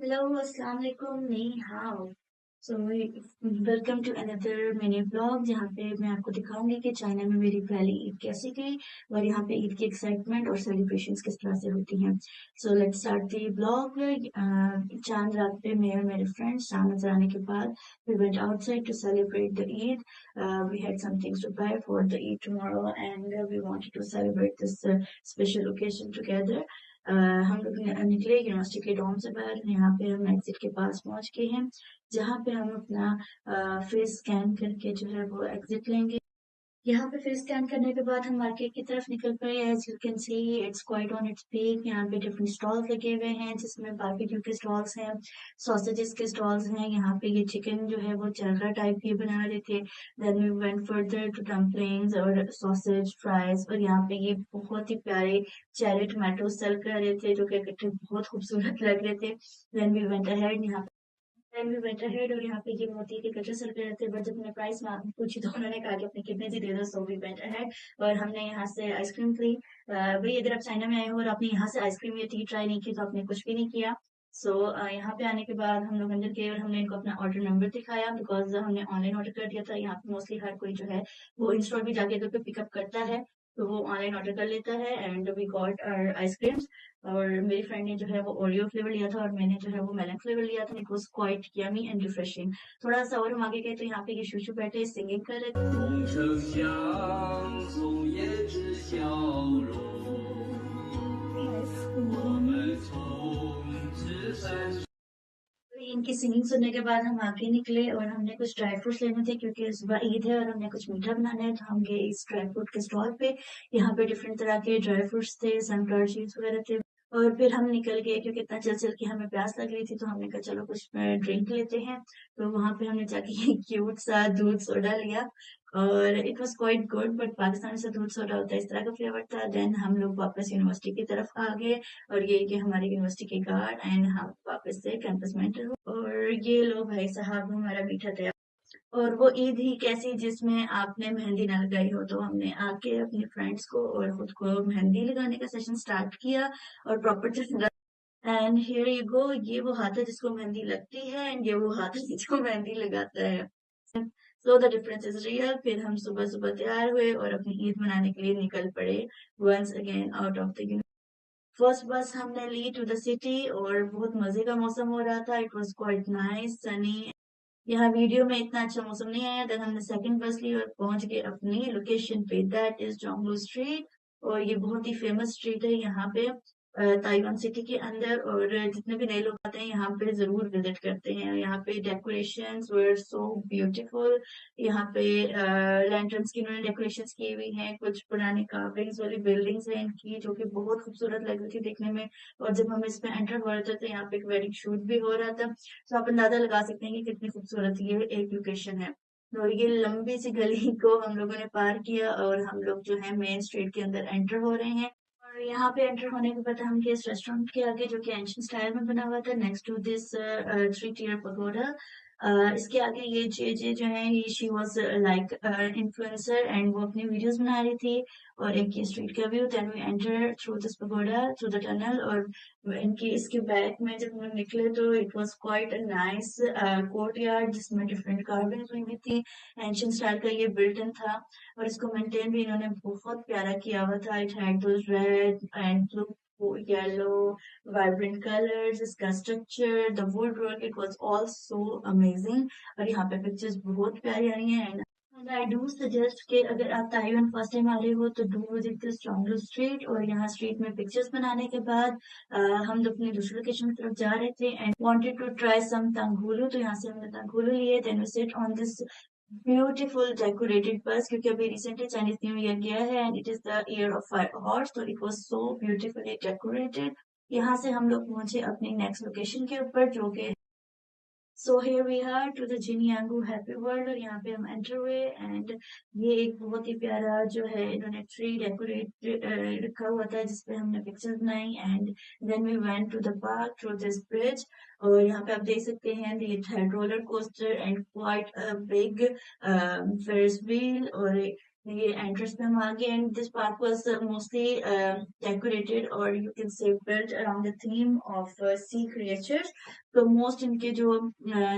Hello अस्सलाम वालेकुम नहीं how so welcome to another mini blog जहाँ पे मैं आपको दिखाऊंगी कि चाइना में मेरी पहली ईद कैसी गई और यहाँ पे ईद की एक्साइटमेंट और सेलिब्रेशंस किस तरह से होती हैं। So let's start the blog. चांद रात पे मैं और मेरे फ्रेंड्स शाम नजर आने के बाद we went outside to celebrate the Eid. We had some things to buy for the Eid tomorrow and we wanted to celebrate this special occasion together. हम लोग निकले यूनिवर्सिटी के डॉर्म से बाहर। यहाँ पे हम एग्जिट के पास पहुंच गए हैं जहाँ पे हम अपना फेस स्कैन करके जो है वो एग्जिट लेंगे। यहाँ पे फेस स्कैन करने के बाद हम मार्केट की तरफ निकल पड़े। As you can see it's quite on its peak. यहाँ पे डिफरेंट स्टॉल्स लगे हुए हैं जिसमें बारबेक्यू के स्टॉल्स हैं, सॉसेजेस के स्टॉल्स हैं। यहाँ पे ये चिकन जो है वो चरखा टाइप की बना रहे थे। Then we went further to dumplings और सॉसेज फ्राइज। और यहाँ पे ये बहुत ही प्यारे चेरी टमाटो सेल कर रहे थे जो कि इकट्ठे बहुत खूबसूरत लग रहे थे। Then we went ahead. यहाँ देन वी वेंट अहेड और यहाँ पे ये मोती के गजरे सर्व कर रहे थे। बट जब मैंने प्राइस पूछी तो उन्होंने कहा कि अपने कितने जी दे दो। सो वी वेंट अहेड और हमने यहाँ से आइसक्रीम ली। भाई अगर आप चाइना में आए हो और आपने यहाँ से आइसक्रीम या टी ट्राई नहीं की तो आपने कुछ भी नहीं किया। सो यहाँ पे आने के बाद हम लोग अंदर गए और हमने इनको अपना ऑर्डर नंबर दिखाया बिकॉज हमने ऑनलाइन ऑर्डर कर दिया था। यहाँ पे मोस्टली हर कोई जो है वो इन स्टोर भी जाके घर पे पिकअप करता है तो वो ऑनलाइन ऑर्डर कर लेता है। And we got our ice creams और मेरी फ्रेंड ने जो है वो ओरियो फ्लेवर लिया था और मैंने जो है वो मेलन फ्लेवर लिया था। It was quite yummy and refreshing. थोड़ा सा और हम आगे गए तो यहाँ पे ये शूशु बैठे सिंगिंग कर रहे थे। 梦成像，松叶知晓浓，我们从此山。इनकी सिंगिंग सुनने के बाद हम आगे निकले और हमने कुछ ड्राई फ्रूट्स लेने थे क्योंकि सुबह ईद है और हमने कुछ मीठा बनाना है। तो हम गए इस ड्राई फ्रूट के स्टॉल पे। यहाँ पे डिफरेंट तरह के ड्राई फ्रूट्स थे, सनफ्लावर सीड्स वगैरह थे। और फिर हम निकल गए क्योंकि इतना चल चल के हमें प्यास लग रही थी तो हमने कहा चलो कुछ ड्रिंक लेते हैं। तो वहां पे हमने जाके क्यूट सा दूध सोडा लिया और it was quite good. But Pakistan से दूध सोडा होता है इस तरह का फ्लेवर था। देन हम लोग वापस यूनिवर्सिटी की तरफ आ गए और ये कि हमारी यूनिवर्सिटी के गार्ड एंड हम वापस से कैंपस में एंटर हुए। और ये लो भाई साहब हमारा मीठा तैयार। और वो ईद ही कैसी जिसमें आपने मेहंदी ना लगाई हो। तो हमने आके अपने फ्रेंड्स को और खुद को मेहंदी लगाने का सेशन स्टार्ट किया और proper and here you go. ये वो हाथ है जिसको मेहंदी लगती है एंड ये वो हाथ है जिसको मेहंदी लगाता है। So the difference is real. फिर हम सुबह सुबह तैयार हुए और अपनी ईद मनाने के लिए निकल पड़े once again out of the first bus हमने ली टू द सिटी और बहुत मजे का मौसम हो रहा था। It was quite nice Sunny. यहाँ वीडियो में इतना अच्छा मौसम नहीं आया। देन हमने सेकंड बस ली और पहुंच गए अपनी लोकेशन पे दैट इज जोंगलू स्ट्रीट। और ये बहुत ही फेमस स्ट्रीट है यहाँ पे ताइवान सिटी के अंदर। और जितने भी नए लोग आते हैं यहाँ पे जरूर विजिट करते हैं। यहाँ पे डेकोरेशंस वर सो ब्यूटीफुल। यहाँ पे लैंटर्न्स की इन्होंने डेकोरेशंस की हुई हैं। कुछ पुरानी कार्विंग्स वाली बिल्डिंग्स हैं इनकी जो कि बहुत खूबसूरत लग रही थी देखने में। और जब हम इसमें एंटर हो रहे थे तो यहाँ पे एक वेडिंग शूट भी हो रहा था। तो आप अंदाजा लगा सकते हैं कि कितनी खूबसूरत ये एक लोकेशन है। और ये लंबी सी गली को हम लोगों ने पार किया और हम लोग जो है मेन स्ट्रीट के अंदर एंटर हो रहे हैं। और यहाँ पे एंटर होने के बाद हम गए इस रेस्टोरेंट के आगे जो कि एंशियंट स्टाइल में बना हुआ था next to this three tier pagoda. इसके आगे ये जे जे जो है ये she was like influencer and वो अपनी वीडियोस बना रही थी। और एक ये स्ट्रीट का view. Then we enter through this pagoda through the tunnel. और इनकी इसके बैक में जब हम निकले तो it was quite a nice courtyard जिसमें डिफरेंट कार्विंग्स हुई हुई थी। एंशियंट स्टाइल का ये बिल्ट इन था और इसको मेंटेन भी इन्होंने बहुत प्यारा किया हुआ था। It had those red and blue yellow vibrant colours. इसका structure the wood work it was all so amazing. और यहाँ पे पिक्चर्स बहुत प्यारी आ रही हैं। एंड आई डू सजेस्ट कि अगर आप ताइवान फर्स्ट टाइम आ रहे हो तो डू विजिट दिस चोंगलू स्ट्रीट। और यहाँ स्ट्रीट में पिक्चर्स बनाने के बाद हम अपनी दूसरी लोकेशन की तरफ जा रहे थे and wanted to try some tanghulu. तो यहाँ से हमने तंगुलू लिए। Then we sit on this beautiful decorated bus क्योंकि अभी रिसेंटली चाइनीज न्यू ईयर गया है and it is the year of horse. तो it was so beautifully decorated. यहाँ से हम लोग पहुंचे अपनी नेक्स्ट लोकेशन के ऊपर जो कि so here we are to the Jinyangu happy world. और यहाँ पे हम एंटर हुए एंड ये एक बहुत ही प्यारा जो है इन्होंने ट्री डेकोरेट रखा हुआ था जिसपे हमने पिक्चर्स बनाई। And then we went to the park through this bridge. और यहाँ पे आप देख सकते हैं it had roller coaster and quite a big Ferris wheel. और ये एंट्रेंस पे हम आ गए and this park was mostly decorated और you can say built around the theme of sea creatures. तो मोस्ट इनके जो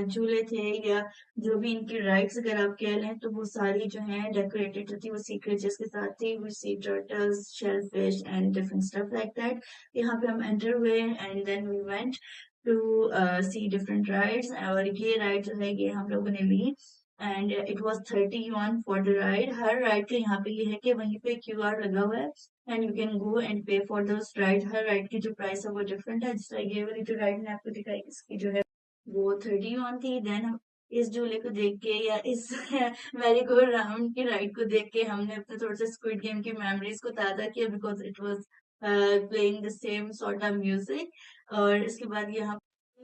झूले थे या जो भी इनकी राइड्स अगर आप कह लें तो वो सारी जो हैं डेकोरेटेड थी, वो सी क्रिएचर्स के साथ थी। We see turtles, shellfish and different stuff like that. यहाँ पे हम एंटर हुए and then we went to see different rides, और ये राइड जो है ये हम लोगों ने ली and it was 30 yuan for the ride. हर राइड का यहाँ पे ये है कि वहीं पे क्यूआर लगा हुआ है and you can go and pay for those ride. हर राइड की जो प्राइस है वो डिफरेंट है। जिस तरह ये वाली जो राइड मैंने आपको दिखाई इसकी जो है वो 30 yuan थी। देन हम इस झूले को देख के या इस मैरी गो राउंड की राइड को देख के हमने अपने थोड़ा सा स्क्विड गेम की मेमोरीज को ताज़ा किया because it was playing the same sort of music. और इसके बाद यहाँ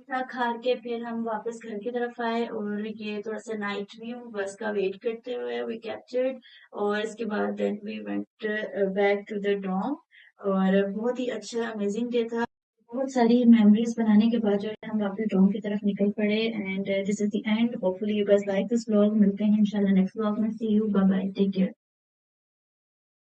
था खा के फिर हम वापस घर की तरफ आए और ये थोड़ा सा नाइट व्यू बस का वेट करते हुए वी कैप्चर्ड। और इसके बाद then we went back to the dome. और बहुत ही अच्छा अमेजिंग डे था। बहुत सारी मेमोरीज बनाने के बाद जो है हम वापस डॉम की तरफ निकल पड़े and this is the end. Hopefully you guys like this vlog. मिलते हैं इंशाल्लाह नेक्स्ट व्लॉग में। See you, bye bye, take care.